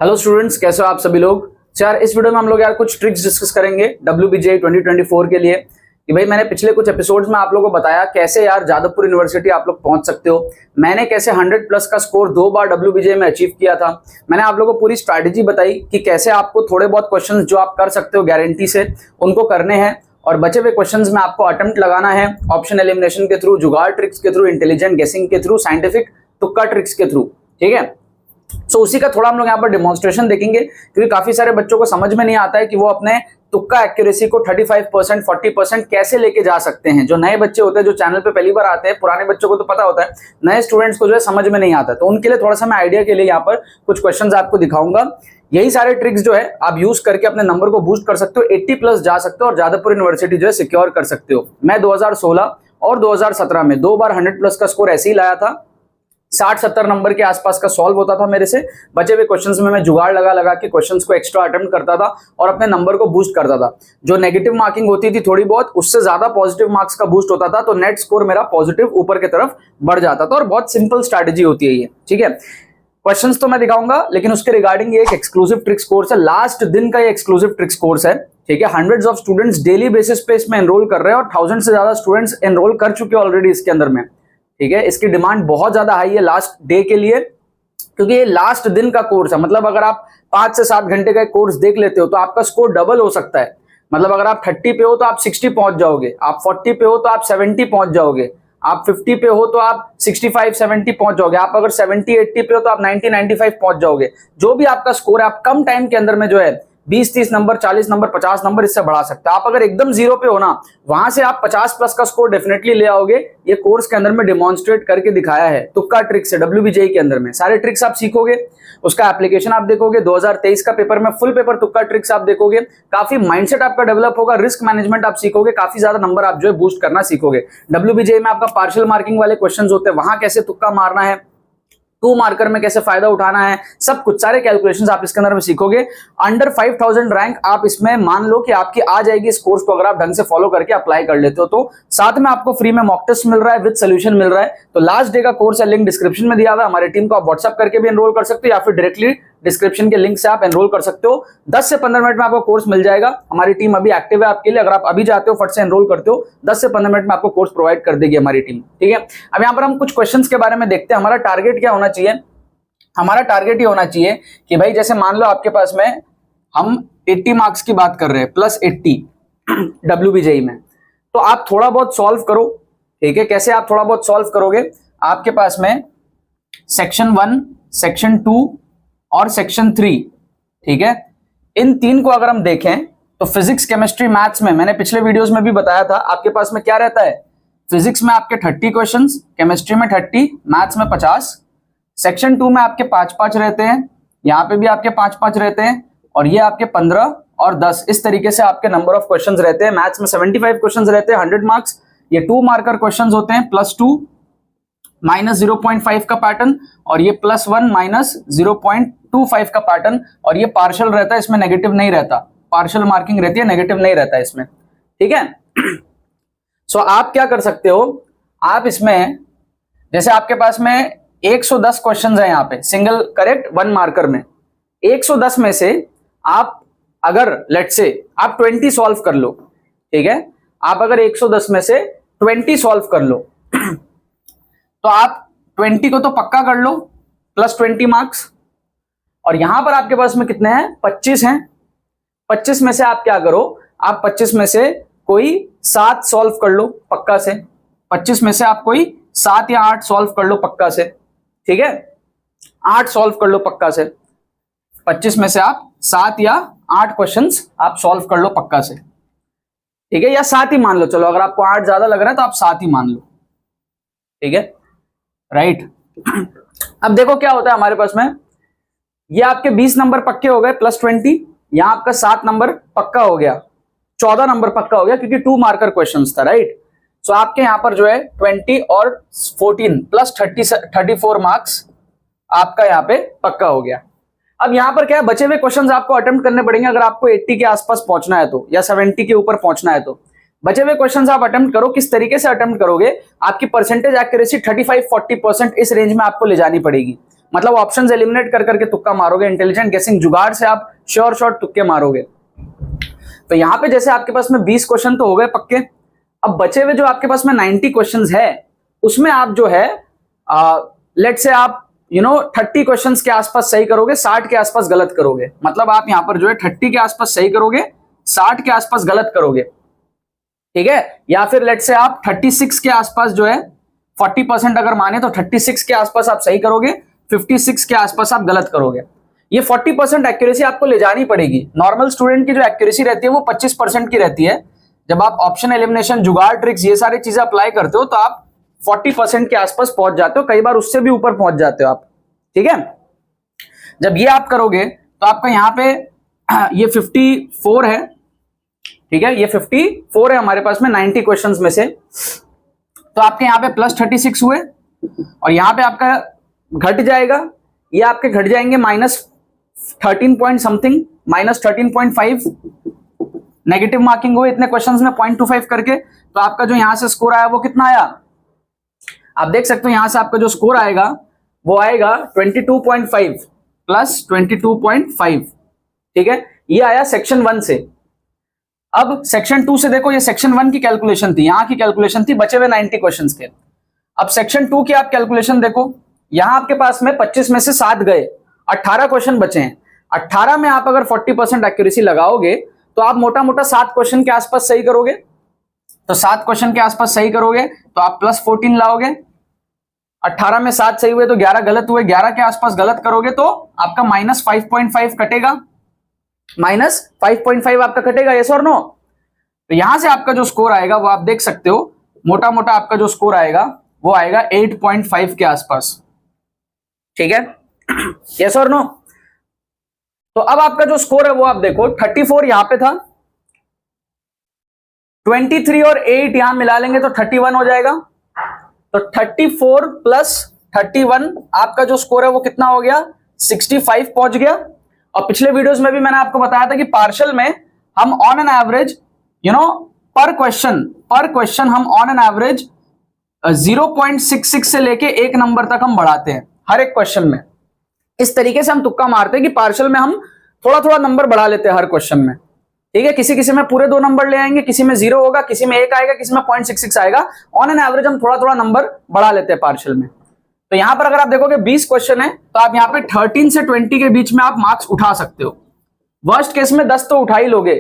Hello students, कैसे हो आप सभी लोग। यार इस वीडियो में हम लोग यार कुछ ट्रिक्स डिस्कस करेंगे WBJ 2024 के लिए कि भाई मैंने पिछले कुछ एपिसोड्स में आप लोगों को बताया कैसे यार जादवपुर यूनिवर्सिटी आप लोग पहुंच सकते हो। मैंने कैसे 100+ का स्कोर 2 बार WBJ में अचीव किया था। मैंने आप लोगों को पूरी स्ट्रैटेजी बताई कि कैसे आपको थोड़े बहुत क्वेश्चंस जो आप कर सकते हो गारंटी से उनको करने हैं और बचे हुए क्वेश्चंस में आपको अटेम्प्ट लगाना है ऑप्शन एलिमिनेशन के थ्रू, जुगाड़ ट्रिक्स के थ्रू, इंटेलिजेंट गेसिंग के थ्रू, साइंटिफिक तुक्का ट्रिक्स के थ्रू। ठीक है, सो उसी का थोड़ा हम लोग यहाँ पर डेमोन्स्ट्रेशन देखेंगे क्योंकि काफी सारे बच्चों को समझ में नहीं आता है कि वो अपने तुक्का एक्यूरेसी को 35% 40% कैसे लेके जा सकते हैं। जो नए बच्चे होते हैं जो चैनल पे पहली बार आते हैं, पुराने बच्चों को तो पता होता है, नए स्टूडेंट्स को जो है समझ में नहीं आता, तो उनके लिए थोड़ा सा मैं आइडिया के लिए यहाँ पर कुछ क्वेश्चंस आपको दिखाऊंगा। यही सारे ट्रिक्स जो है आप यूज करके अपने नंबर को बूस्ट कर सकते हो, 80+ जा सकते हो और जादवपुर यूनिवर्सिटी जो है सिक्योर कर सकते हो। मैं 2016 और 2017 में 2 बार 100+ का स्कोर ऐसे ही लाया था। 60-70 नंबर के आसपास का सॉल्व होता था मेरे से। बचे हुए क्वेश्चंस में मैं जुगाड़ लगा लगा के क्वेश्चंस को एक्स्ट्रा अटेम्प्ट करता था और अपने नंबर को बूस्ट करता था। जो नेगेटिव मार्किंग होती थी थोड़ी बहुत, उससे ज्यादा पॉजिटिव मार्क्स का बूस्ट होता था, तो नेट स्कोर मेरा पॉजिटिव ऊपर की तरफ बढ़ जाता था। और बहुत सिंपल स्ट्रैटेजी होती है ये। ठीक है, क्वेश्चंस तो मैं दिखाऊंगा लेकिन उसके रिगार्डिंग ये एक एक्सक्लूसिव ट्रिक्स कोर्स है, लास्ट दिन का ये एक्सक्लूसिव ट्रिक्स कोर्स है। ठीक है, hundreds of students daily basis पे इसमें एनरोल कर रहे हैं और 1000 से ज्यादा स्टूडेंट्स एनरोल कर चुके हैं ऑलरेडी इसके अंदर में। ठीक है, इसकी डिमांड बहुत ज्यादा हाई है लास्ट डे के लिए क्योंकि ये लास्ट दिन का कोर्स है। मतलब अगर आप 5 से 7 घंटे का कोर्स देख लेते हो तो आपका स्कोर डबल हो सकता है। मतलब अगर आप 30 पे हो तो आप 60 पहुंच जाओगे, आप 40 पे हो तो आप 70 पहुंच जाओगे, आप 50 पे हो तो आप 65-70 पहुंच जाओगे, आप अगर 70-80 पे हो तो आप 90-95 पहुंच जाओगे। जो भी आपका स्कोर है आप कम टाइम के अंदर में जो है 20-30 नंबर, 40 नंबर, 50 नंबर इससे बढ़ा सकते हैं। आप अगर एकदम जीरो पे हो ना, वहां से आप 50+ का स्कोर डेफिनेटली ले आओगे। ये कोर्स के अंदर में डेमोन्स्ट्रेट करके दिखाया है, तुक्का ट्रिक्स है WBJ के अंदर में। सारे ट्रिक्स आप सीखोगे, उसका एप्लीकेशन आप देखोगे, 2023 का पेपर में फुल पेपर तुक्का ट्रिक्स आप देखोगे, काफी माइंडसेट आपका डेवलप होगा, रिस्क मैनेजमेंट आप सीखोगे, काफी ज्यादा नंबर आप जो है बूस्ट करना सीखोगे। WBJ में आपका पार्शियल मार्किंग वाले क्वेश्चन होते हैं, वहां कैसे तुक्का मारना है, 2 मार्कर में कैसे फायदा उठाना है, सब कुछ सारे कैलकुलेशंस आप इसके अंदर में सीखोगे। अंडर 5000 रैंक आप इसमें मान लो कि आपकी आ जाएगी इस कोर्स को अगर आप ढंग से फॉलो करके अप्लाई कर लेते हो तो। साथ में आपको फ्री में मॉक टेस्ट मिल रहा है, विद सोल्यूशन मिल रहा है। तो लास्ट डे का कोर्स है, लिंक डिस्क्रिप्शन में दिया हुआ है। हमारी टीम को आप व्हाट्सएप करके भी एनरोल कर सकते हो या फिर डायरेक्टली डिस्क्रिप्शन के लिंक से आप एनरोल कर सकते हो। 10 से 15 मिनट में आपको कोर्स मिल जाएगा। हमारी टीम अभी एक्टिव है आपके लिए, अगर आप अभी जाते हो फट से एनरोल करते हो 10 से 15 मिनट में आपको कोर्स प्रोवाइड कर देगी हमारी टीम। ठीक है, अब यहाँ पर हम कुछ क्वेश्चंस के बारे में देखते हैं। हमारा टारगेट क्या होना चाहिए? हमारा टारगेट ये होना चाहिए कि भाई जैसे मान लो आपके पास में हम 80 मार्क्स की बात कर रहे हैं, +80 WBJ में, तो आप थोड़ा बहुत सॉल्व करो। ठीक है, कैसे आप थोड़ा बहुत सॉल्व करोगे? आपके पास में सेक्शन 1, सेक्शन 2 और सेक्शन 3, ठीक है, इन 3 को अगर हम देखें तो फिजिक्स, केमिस्ट्री, मैथ्स में मैंने पिछले वीडियोस में भी बताया था आपके पास में क्या रहता है। फिजिक्स में आपके 30 क्वेश्चंस, केमिस्ट्री में 30, मैथ्स में 50, सेक्शन 2 में आपके 5-5 रहते हैं, यहाँ पे भी आपके 5-5 रहते हैं और ये आपके 15 और 10, इस तरीके से आपके नंबर ऑफ क्वेश्चंस रहते हैं। मैथ्स में 75 क्वेश्चंस रहते हैं, 100 मार्क्स। ये 2 मार्कर क्वेश्चंस होते हैं, +2 -0.5 का पैटर्न और ये +1 -0.25 का पैटर्न और ये पार्शियल रहता है, इसमें नेगेटिव नहीं रहता, पार्शियल मार्किंग रहती है, नेगेटिव नहीं रहता है इसमें। ठीक है, सो आप क्या कर सकते हो, आप इसमें जैसे आपके पास में 110 क्वेश्चंस है यहाँ पे, सिंगल करेक्ट 1 मार्कर में। 110 में से आप अगर लेट्स से आप 20 सॉल्व कर लो, ठीक है, आप अगर 110 में से 20 सॉल्व कर लो तो आप 20 को तो पक्का कर लो, +20 मार्क्स। और यहां पर आपके पास में कितने हैं? 25 हैं। 25 में से आप क्या करो, आप 25 में से कोई 7 सॉल्व कर लो पक्का से। 25 में से आप कोई 7 या 8 सॉल्व कर लो पक्का से। ठीक है, 8 सॉल्व कर लो पक्का से। 25 में से आप 7 या 8 क्वेश्चंस आप सॉल्व कर लो पक्का से। ठीक है, या 7 ही मान लो, चलो अगर आपको 8 ज्यादा लग रहा है तो आप 7 ही मान लो। ठीक है, राइट। अब देखो क्या होता है हमारे पास में, ये आपके 20 नंबर पक्के हो गए +20, यहां आपका 7 नंबर पक्का हो गया, 14 नंबर पक्का हो गया क्योंकि 2 मार्कर क्वेश्चंस था, राइट। सो आपके यहां पर जो है 20 और 14 +34 मार्क्स आपका यहां पे पक्का हो गया। अब यहां पर क्या है, बचे हुए क्वेश्चंस आपको अटेम्प्ट करने पड़ेंगे अगर आपको 80 के आसपास पहुंचना है तो, या 70 के ऊपर पहुंचना है तो। बचे हुए क्वेश्चंस आप अटेम्प्ट करो। किस तरीके से अटेम्प्ट करोगे? आपकी परसेंटेज एक्यूरेसी 35-40% इस रेंज में आपको ले जानी पड़ेगी। मतलब ऑप्शंस एलिमिनेट कर करके तुक्का मारोगे, इंटेलिजेंट गेसिंग, जुगाड़ से आप श्योर शॉट तुक्के मारोगे। तो यहाँ पे जैसे आपके पास में 20 क्वेश्चन तो हो गए पक्के, अब बचे हुए जो आपके पास में 90 क्वेश्चंस है उसमें आप जो है लेट से आप 30 क्वेश्चंस के आसपास सही करोगे, 60 के आसपास गलत करोगे। मतलब आप यहाँ पर जो है 30 के आसपास सही करोगे, 60 के आसपास गलत करोगे, ठीक है। या फिर लेट से आप 36 के आसपास जो है 40% अगर माने तो 36 के आसपास आप सही करोगे, 56 के आसपास आप गलत करोगे। ये 40% एक्यूरेसी आपको ले जानी पड़ेगी। नॉर्मल स्टूडेंट की जो एक्यूरेसी रहती है वो 25% की रहती है। जब आप ऑप्शन एलिमिनेशन, जुगाड़, ट्रिक्स ये सारी चीजें अप्लाई करते हो तो आप 40% के आसपास पहुंच जाते हो, कई बार उससे भी ऊपर पहुंच जाते हो आप, ठीक है। जब ये आप करोगे तो आपका यहाँ पे ये 54 है, ठीक है, ये 54 है हमारे पास में 90 क्वेश्चंस में से। तो आपके यहाँ पे प्लस 36 हुए और यहाँ पे आपका घट जाएगा, ये आपके घट जाएंगे -13 पॉइंट समथिंग, -13.5 नेगेटिव मार्किंग हुए इतने क्वेश्चंस में 0.25 करके। तो आपका जो यहां से स्कोर आया वो कितना आया, आप देख सकते हो। यहां से आपका जो स्कोर आएगा वो आएगा 22.5 प्लस 22.5, ठीक है। ये आया सेक्शन 1 से। अब सेक्शन 2 से देखो, ये सेक्शन 1 की कैलकुलेशन थी, यहां की कैलकुलेशन थी, बचे हुए 90 क्वेश्चन थे। अब सेक्शन 2 की आप कैलकुलेशन देखो, यहां आपके पास में 25 में से 7 गए, 18 क्वेश्चन बचे हैं। 18 में आप अगर 40% एक्यूरेसी लगाओगे तो आप मोटा मोटा 7 क्वेश्चन के आसपास सही करोगे। तो 7 क्वेश्चन के आसपास सही करोगे तो आप +14 लाओगे। 18 में 7 सही हुए तो 11 गलत हुए, 11 के आसपास गलत करोगे तो आपका -5.5 कटेगा, -5.5 आपका कटेगा, यस और नो। तो यहां से आपका जो स्कोर आएगा वो आप देख सकते हो, मोटा मोटा आपका जो स्कोर आएगा वो आएगा 8.5 के आसपास, ठीक है, यस और नो। तो अब आपका जो स्कोर है वो आप देखो, 34 यहां पे था, 23 और 8 यहां मिला लेंगे तो 31 हो जाएगा। तो 34 प्लस 31 आपका जो स्कोर है वो कितना हो गया, 65 पहुंच गया। और पिछले वीडियोस में भी मैंने आपको बताया था कि पार्शियल में हम ऑन एन एवरेज पर क्वेश्चन हम ऑन एन एवरेज 0.66 से लेके 1 नंबर तक हम बढ़ाते हैं हर एक क्वेश्चन में। इस तरीके से हम तुक्का मारते हैं कि पार्शियल में हम थोड़ा थोड़ा नंबर बढ़ा लेते हैं हर क्वेश्चन में, ठीक है। किसी किसी में पूरे 2 नंबर ले आएंगे, किसी में 0 होगा, किसी में 1 आएगा, किसी में 0.66 आएगा। ऑन एन एवरेज हम थोड़ा थोड़ा नंबर बढ़ा लेते हैं पार्शियल में। तो यहां पर अगर आप देखोगे 20 क्वेश्चन है तो आप यहाँ पे 13 से 20 के बीच में आप मार्क्स उठा सकते हो। वर्स्ट केस में 10 तो उठा ही लोगे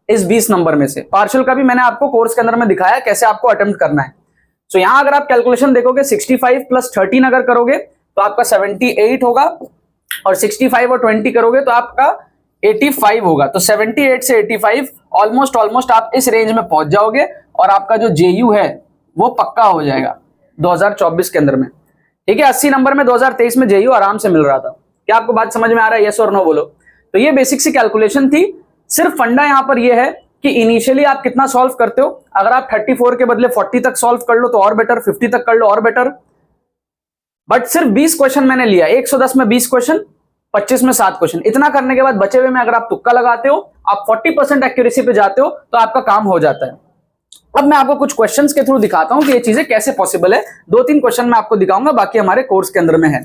इस 20 नंबर में से। पार्शियल का भी मैंने आपको कोर्स के अंदर में दिखाया कैसे आपको अटेम्प्ट करना है। तो यहां अगर आप कैलकुलेशन देखोगे 65 प्लस 13 अगर करोगे तो आपका 78 होगा, और 65 और 20 करोगे तो आपका 85 होगा। तो 78 से 85 ऑलमोस्ट आप इस रेंज में पहुंच जाओगे और आपका जो जेयू है वो पक्का हो जाएगा 2024 के अंदर में, ठीक है। 80 नंबर में 2023 में जेयू आराम से मिल रहा था। क्या आपको बात समझ में आ रहा है, यस और नो बोलो। तो ये बेसिक सी कैलकुलेशन थी। सिर्फ फंडा यहां पर ये है कि इनिशियली आप कितना सॉल्व करते हो। अगर आप 34 के बदले 40 तक सॉल्व कर लो तो और बेटर, 50 तक कर लो और बेटर। बट सिर्फ 20 क्वेश्चन मैंने लिया, 110 में 20 क्वेश्चन, 25 में 7 क्वेश्चन। इतना करने के बाद बचे हुए में अगर आप तुक्का लगाते हो, आप 40% एक्यूरेसी पे जाते हो तो आपका काम हो जाता है। अब मैं आपको कुछ क्वेश्चंस के थ्रू दिखाता हूं कि ये चीजें कैसे पॉसिबल है। 2-3 क्वेश्चन मैं आपको दिखाऊंगा, बाकी हमारे कोर्स के अंदर में है।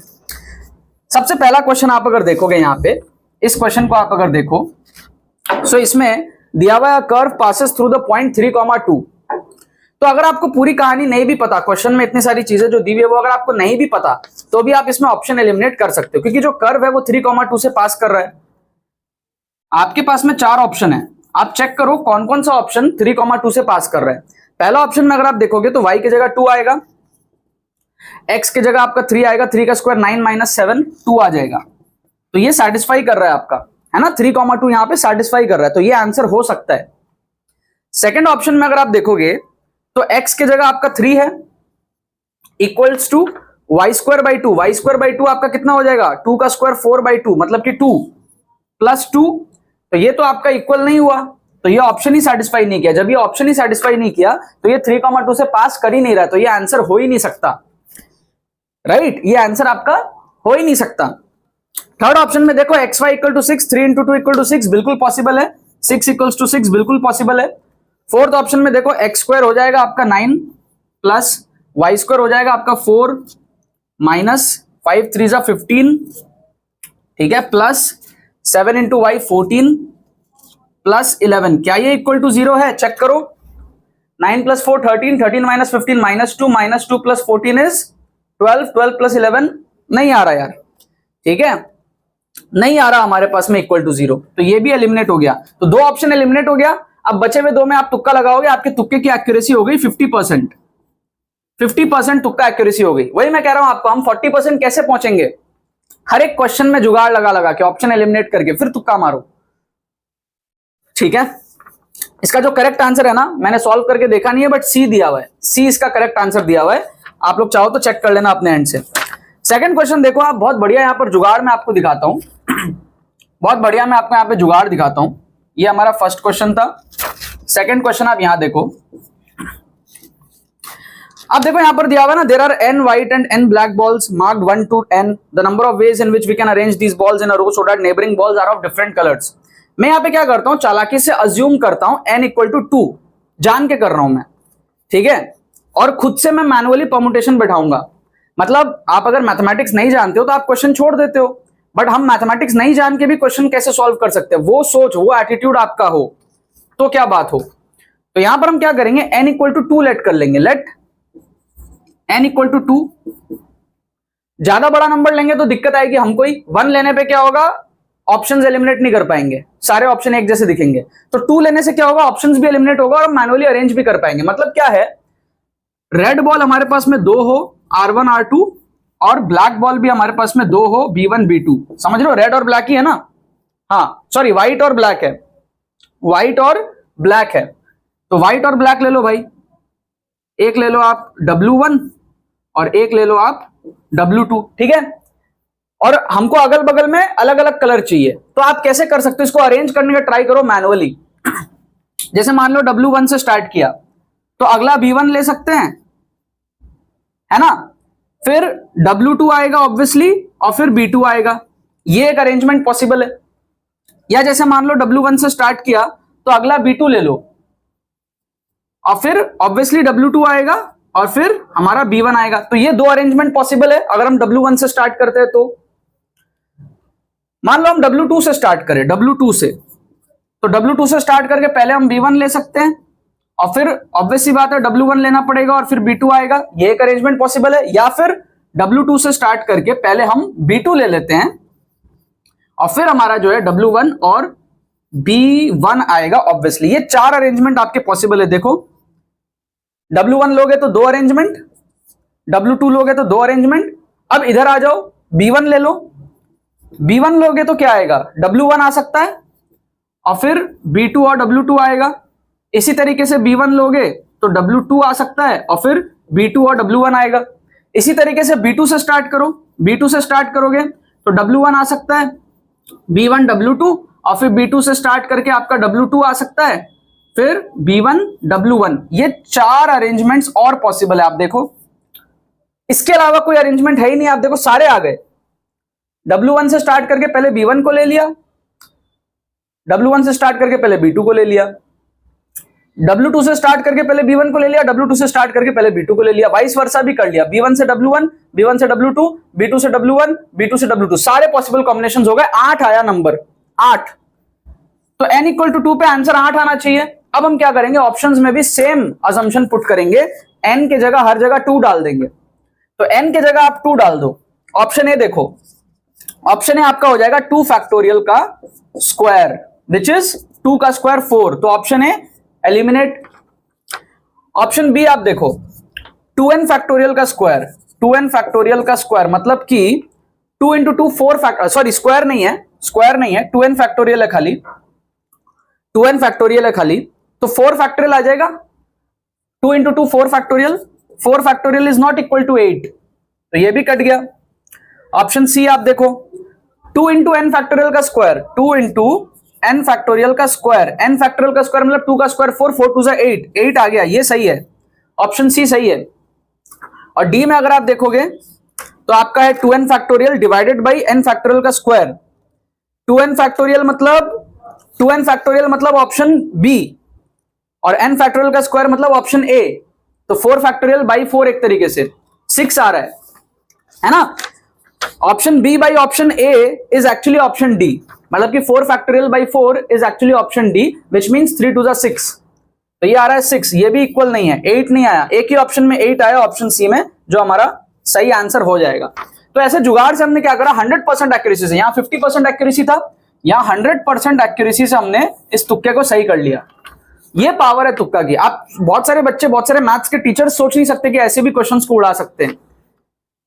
सबसे पहला क्वेश्चन आप अगर देखोगे यहां पे, इस क्वेश्चन को आप अगर देखो, सो इसमें दिया हुआ curve passes through the point 3,2। तो अगर आपको पूरी कहानी नहीं भी पता, क्वेश्चन में इतनी सारी चीजें जो दी हुई है वो अगर आपको नहीं भी पता तो भी आप इसमें ऑप्शन एलिमिनेट कर सकते हो, क्योंकि जो कर्व है वो 3,2 से पास कर रहा है। आपके पास में 4 ऑप्शन है, आप चेक करो कौन कौन सा ऑप्शन 3,2 से पास कर रहा है। पहला ऑप्शन में अगर आप देखोगे तो y की जगह 2 आएगा, x की जगह आपका 3 आएगा, 3 का स्क्वायर 9 - 7 2 आ जाएगा। तो ये सेटिस्फाई कर रहा है आपका, है ना, 3,2 यहां पे सेटिस्फाई कर रहा है, तो ये आंसर हो सकता है। सेकंड ऑप्शन में अगर आप देखोगे तो x की जगह आपका 3 है, इक्वल्स टू y²/2। y²/2 आपका कितना हो जाएगा, 2 का स्क्वायर 4/2 मतलब कि 2 + 2। तो ये तो आपका इक्वल नहीं हुआ, तो ये ऑप्शन ही सेटिस्फाई नहीं किया। जब ये ऑप्शन ही सेटिस्फाई नहीं किया तो ये 3,2 से पास कर ही नहीं रहा, तो ये आंसर हो ही नहीं सकता, राइट। ये आंसर आपका हो ही नहीं सकता। थर्ड ऑप्शन में देखो xy = 6, 3 × 2 = 6 बिल्कुल पॉसिबल है, 6 = 6 बिल्कुल पॉसिबल है। फोर्थ ऑप्शन में देखो x² हो जाएगा आपका 9 प्लस y² हो जाएगा आपका 4 - 5 3 जा 15, ठीक है, प्लस 7 इंटू वाई 14 प्लस 11, क्या ये इक्वल टू 0 है? चेक करो। 9 plus 4 13, 13 minus 15 minus 2 plus 14 is 12, 12 plus 11 नहीं आ रहा यार, ठीक है, नहीं आ रहा हमारे पास में इक्वल टू 0, तो ये भी एलिमिनेट हो गया। तो दो ऑप्शन एलिमिनेट हो गया। अब बचे हुए दो में आप तुक्का लगाओगे, आपके तुक्के की एक्यूरेसी हो गई 50%, 50% तुक्का एक्यूरेसी हो गई। वही मैं कह रहा हूं आपको, हम 40% कैसे पहुंचेंगे? हर एक क्वेश्चन में जुगाड़ लगा लगा के ऑप्शन एलिमिनेट करके फिर तुक्का मारो, ठीक है। इसका जो करेक्ट आंसर है ना, मैंने सॉल्व करके देखा नहीं है, बट सी दिया हुआ है, सी इसका करेक्ट आंसर दिया हुआ है। आप लोग चाहो तो चेक कर लेना अपने एंड से। सेकंड क्वेश्चन देखो आप, बहुत बढ़िया यहां पर जुगाड़ मैं आपको दिखाता हूं, बहुत बढ़िया मैं आपको यहां पे जुगाड़ दिखाता हूं। ये हमारा फर्स्ट क्वेश्चन था। सेकंड क्वेश्चन आप यहां देखो, आप देखो यहां पर दिया हुआ ना, there are n white and n black balls marked 1 to n, the number of ways in which we can arrange these balls in a row so that neighboring balls are of different colors। मैं यहां पे क्या करता हूं, चालाकी से assume करता हूं n इक्वल टू 2, जान के कर रहा हूं मैं, ठीक है, और खुद से मैं मैनुअली परमुटेशन बैठाऊंगा। मतलब आप अगर मैथमेटिक्स नहीं जानते हो तो आप क्वेश्चन छोड़ देते हो, बट हम मैथमेटिक्स नहीं जान के भी क्वेश्चन कैसे सॉल्व कर सकते हैं, वो सोच, वो एटीट्यूड आपका हो तो क्या बात हो। तो यहां पर हम क्या करेंगे, n इक्वल टू 2 लेट कर लेंगे, लेट n इक्वल टू 2। ज्यादा बड़ा नंबर लेंगे तो दिक्कत आएगी हमको ही, 1 लेने पे क्या होगा, ऑप्शंस एलिमिनेट नहीं कर पाएंगे, सारे ऑप्शन एक जैसे दिखेंगे। तो 2 लेने से क्या होगा, ऑप्शंस भी एलिमिनेट होगा और हम मैनुअली अरेंज भी कर पाएंगे। मतलब क्या है, रेड बॉल हमारे पास में 2 हो, R1 R2, और ब्लैक बॉल भी हमारे पास में 2 हो, B1 B2। समझ लो, रेड और ब्लैक ही है ना, हाँ सॉरी व्हाइट और ब्लैक है, व्हाइट और ब्लैक है। तो व्हाइट और ब्लैक ले लो भाई, एक ले लो आप W1 और एक ले लो आप W2, ठीक है। और हमको अगल बगल में अलग अलग कलर चाहिए, तो आप कैसे कर सकते हो, इसको अरेंज करने का ट्राई करो मैनुअली। जैसे मान लो W1 से स्टार्ट किया तो अगला B1 ले सकते हैं, है ना, फिर W2 आएगा ऑब्वियसली और फिर B2 आएगा, ये एक अरेंजमेंट पॉसिबल है। या जैसे मान लो W1 से स्टार्ट किया तो अगला B2 ले लो और फिर ऑब्वियसली W2 आएगा और फिर हमारा B1 आएगा। तो ये दो अरेंजमेंट पॉसिबल है अगर हम W1 से स्टार्ट करते हैं। तो मान लो हम W2 से स्टार्ट करें, W2 से, तो W2 से स्टार्ट करके पहले हम B1 ले सकते हैं और फिर ऑब्वियस सी बात है W1 लेना पड़ेगा और फिर B2 आएगा, ये एक अरेंजमेंट पॉसिबल है। या फिर W2 से स्टार्ट करके पहले हम B2 ले लेते हैं और फिर हमारा जो है W1 और B1 आएगा ऑब्वियसली। ये 4 अरेंजमेंट आपके पॉसिबल है। देखो, W1 लोगे तो 2 अरेंजमेंट, W2 लोगे तो 2 अरेंजमेंट। अब इधर आ जाओ, B1 ले लो, B1 लोगे तो क्या आएगा, W1 आ सकता है और फिर B2 और W2 आएगा। इसी तरीके से B1 लोगे तो W2 आ सकता है और फिर B2 और W1 आएगा। इसी तरीके से B2 से स्टार्ट करो, B2 से स्टार्ट करोगे तो W1 आ सकता है, B1 W2 और फिर B2 से स्टार्ट करके आपका W2 आ सकता है, फिर B1 W1। ये 4 अरेंजमेंट्स और पॉसिबल है। आप देखो, इसके अलावा कोई अरेंजमेंट है ही नहीं। आप देखो, सारे आ गए। W1 से स्टार्ट करके पहले B1 को ले लिया, W1 से स्टार्ट करके पहले B2 को ले लिया, W2 से स्टार्ट करके पहले B1 को ले लिया, W2 से स्टार्ट करके पहले B2 को ले लिया, वाइस वर्सा भी कर लिया, B1 से W1, B1 से W2, B2 से W1, B2 से W2, सारे पॉसिबल कॉम्बिनेशंस हो गए। 8 आया नंबर, 8। तो n इक्वल टू 2 पे आंसर 8 आना चाहिए। अब हम क्या करेंगे, ऑप्शंस में भी सेम अजम्पशन पुट करेंगे, n के जगह हर जगह 2 डाल देंगे। तो n के जगह आप 2 डाल दो। ऑप्शन ए देखो, ऑप्शन ए आपका हो जाएगा 2 फैक्टोरियल का स्क्वायर, विच इज 2 का स्क्वायर 4। तो option A eliminate. Option B आप देखो, 2n फैक्टोरियल का स्क्वायर, 2n फैक्टोरियल का स्क्वायर मतलब कि 2 इंटू 2 4 फैक्टर, सॉरी स्क्वायर नहीं है, स्क्वायर नहीं है, 2n फैक्टोरियल है खाली, 2n फैक्टोरियल है खाली, तो 4 फैक्टोरियल आ जाएगा। 2 into 2 4 factorial, 4 factorial is not equal to 8, तो ये भी कट गया। ऑप्शन सी आप देखो, 2 इंटू n फैक्टोरियल का स्क्वायर, 2 इंटू n फैक्टोरियल का स्क्वायर, n फैक्टोरियल का स्क्वायर मतलब 2 का स्क्वायर 4, 4 2 8, 8 आ गया, ये सही है, ऑप्शन सी सही है। और डी में अगर आप देखोगे तो आपका है 2n factorial divided by n factorial का स्क्वायर। 2n फैक्टोरियल मतलब ऑप्शन बी और n फैक्टोरियल का स्क्वायर मतलब ऑप्शन ए। तो 4 फैक्टोरियल बाई 4 एक तरीके से 6 आ रहा है ना। Option B by option A is actually option D, मतलब कि 4 factorial by 4 is actually option D, which means 3 to the 6। तो ये आ रहा है 6, ये भी इक्वल नहीं है, 8 नहीं आया, एक ही ऑप्शन में 8 आया ऑप्शन सी में, जो हमारा सही आंसर हो जाएगा। तो ऐसे जुगाड़ से हमने क्या करा, 100% एक्यूरेसी से, यहाँ 50% एक्यूरेसी था, यहाँ 100% एक्यूरेसी से हमने इस तुक्के को सही कर लिया। ये पावर है तुक्का की। आप बहुत सारे बच्चे, बहुत सारे मैथ्स के टीचर्स सोच नहीं सकते कि ऐसे भी क्वेश्चंस को उड़ा सकते हैं,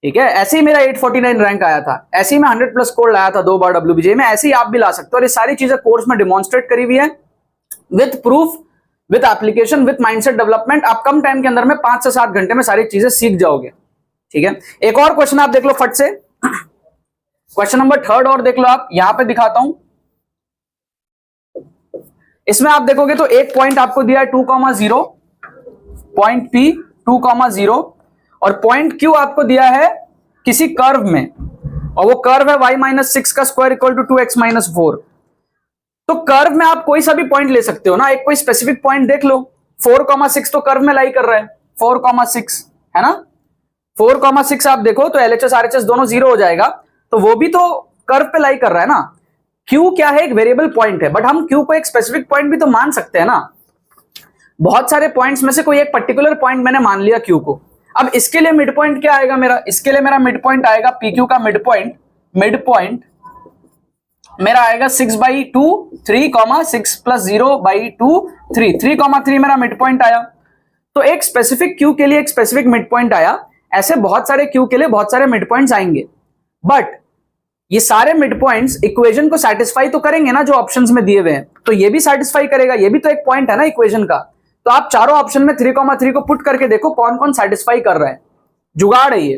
ठीक है। ऐसे ही मेरा 849 रैंक आया था, ऐसे ही मैं 100+ स्कोर लाया था 2 बार WBJ में, ऐसे ही आप भी ला सकते हो। और ये सारी चीजें कोर्स में डिमॉन्स्ट्रेट करी हुई है with proof, with application, with mindset development. आप कम टाइम के अंदर में 5 से 7 घंटे में सारी चीजें सीख जाओगे, ठीक है। एक और क्वेश्चन आप देख लो फट से, क्वेश्चन नंबर 3 और देख लो आप, यहां पे दिखाता हूं। इसमें आप देखोगे तो एक पॉइंट आपको दिया है 2,0, पॉइंट P 2,0, और पॉइंट Q आपको दिया है किसी कर्व में, और वो कर्व है y-6 का स्क्वायर इक्वल टू 2x-4। तो कर्व में आप कोई सा भी पॉइंट ले सकते हो ना, एक कोई स्पेसिफिक पॉइंट देख लो। 4,6 तो कर्व में लाई कर रहा है, 4,6 है ना, 4,6 आप देखो तो LHS RHS दोनों 0 हो जाएगा, तो वो भी तो कर्व पे लाई कर रहा है ना। Q क्या है, एक वेरिएबल पॉइंट है, बट हम Q को एक स्पेसिफिक पॉइंट भी तो मान सकते हैं ना। बहुत सारे पॉइंट्स में से कोई एक पर्टिकुलर पॉइंट मैंने मान लिया Q को। अब इसके लिए मिड पॉइंट क्या आएगा मेरा, इसके लिए मेरा मिड पॉइंट आएगा PQ का मिड पॉइंट मेरा आएगा 6/2 3, 6 + 0/2 3, 3,3 मेरा मिड पॉइंट आया। तो एक स्पेसिफिक Q के लिए एक स्पेसिफिक मिड पॉइंट आया, ऐसे बहुत सारे Q के लिए बहुत सारे मिड पॉइंट्स आएंगे, बट ये सारे मिड पॉइंट्स इक्वेशन को सेटिस्फाई तो करेंगे ना जो ऑप्शंस में दिए हुए हैं, तो ये भी सेटिस्फाई करेगा, ये भी तो एक पॉइंट है ना इक्वेशन का। तो आप चारों ऑप्शन में 3,3 को पुट करके देखो कौन कौन सेटिस्फाई कर रहा है, जुगाड़ है ये।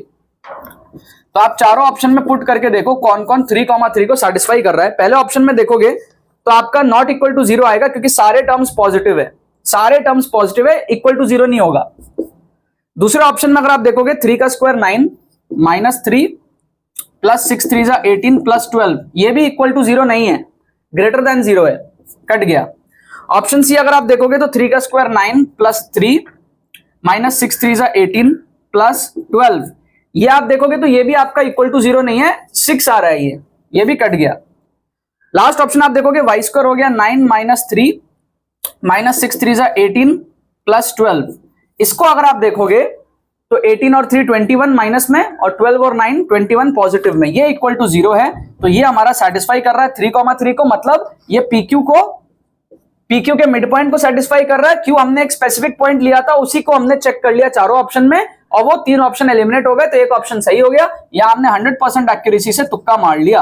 तो आप चारों ऑप्शन में पुट करके देखो कौन कौन 3,3 को सेटिस्फाई कर रहा है। पहले ऑप्शन में देखोगे तो आपका नॉट इक्वल टू 0 आएगा, क्योंकि सारे टर्म्स पॉजिटिव है, सारे टर्म्स पॉजिटिव है, इक्वल टू 0 नहीं होगा। दूसरे ऑप्शन में अगर आप देखोगे 3 का स्क्वायर 9 -3 + 6 3 = 18 + 12, ये भी इक्वल टू 0 नहीं है, ग्रेटर देन 0 है, कट गया। ऑप्शन सी अगर आप देखोगे तो 3 का स्क्वायर 9 + 3 -6 3 = 18 + 12, ये आप देखोगे तो ये भी आपका इक्वल टू 0 नहीं है, 6 आ रहा है, ये भी कट गया। लास्ट ऑप्शन आप देखोगे y² हो गया 9 - 3 -6 3 = 18 + 12, इसको अगर आप देखोगे तो 18 और 3 21 माइनस में, और 12 और 9 21 पॉजिटिव में, ये इक्वल टू 0 है। तो ये हमारा सेटिस्फाई कर रहा है 3,3 को, मतलब ये PQ के मिड पॉइंट को सेटिस्फाई कर रहा है। Q हमने एक स्पेसिफिक पॉइंट लिया था, उसी को हमने चेक कर लिया चारों ऑप्शन में, और वो 3 ऑप्शन एलिमिनेट हो गए, तो एक ऑप्शन सही हो गया। या हमने 100% एक्यूरेसी से तुक्का मार लिया।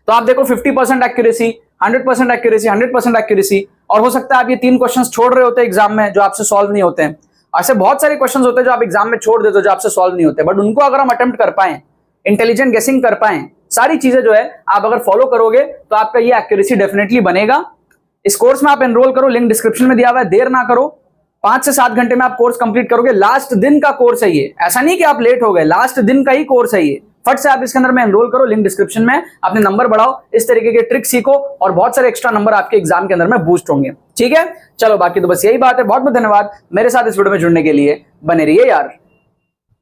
तो आप देखो 50% एक्यूरेसी, 100% एक्यूरेसी, 100% एक्यूरेसी, और हो सकता है आप ये 3 क्वेश्चन छोड़ रहे होते एग्जाम में जो आपसे सॉल्व नहीं होते हैं। ऐसे बहुत सारे क्वेश्चंस होते हैं जो आप एग्जाम में छोड़ देते हो, जो आपसे सॉल्व नहीं होते, बट उनको अगर हम अटेम्प्ट कर पाए, इंटेलिजेंट गेसिंग कर पाए, सारी चीजें जो है आप अगर फॉलो करोगे तो आपका ये एक्यूरेसी डेफिनेटली बनेगा। इस कोर्स में आप एनरोल करो, लिंक डिस्क्रिप्शन में दिया हुआ है, देर ना करो, 5 से 7 घंटे में आप कोर्स कंप्लीट करोगे। लास्ट दिन का कोर्स है ये, ऐसा नहीं कि आप लेट हो गए, लास्ट दिन का ही कोर्स है ये। फट से आप इसके अंदर में एनरोल करो, लिंक डिस्क्रिप्शन में, अपने नंबर बढ़ाओ, इस तरीके के ट्रिक सीखो, और बहुत सारे एक्स्ट्रा नंबर आपके एग्जाम के अंदर में बूस्ट होंगे, ठीक है। चलो बाकी तो बस यही बात है, बहुत बहुत धन्यवाद मेरे साथ इस वीडियो में जुड़ने के लिए, बने रहिए यार।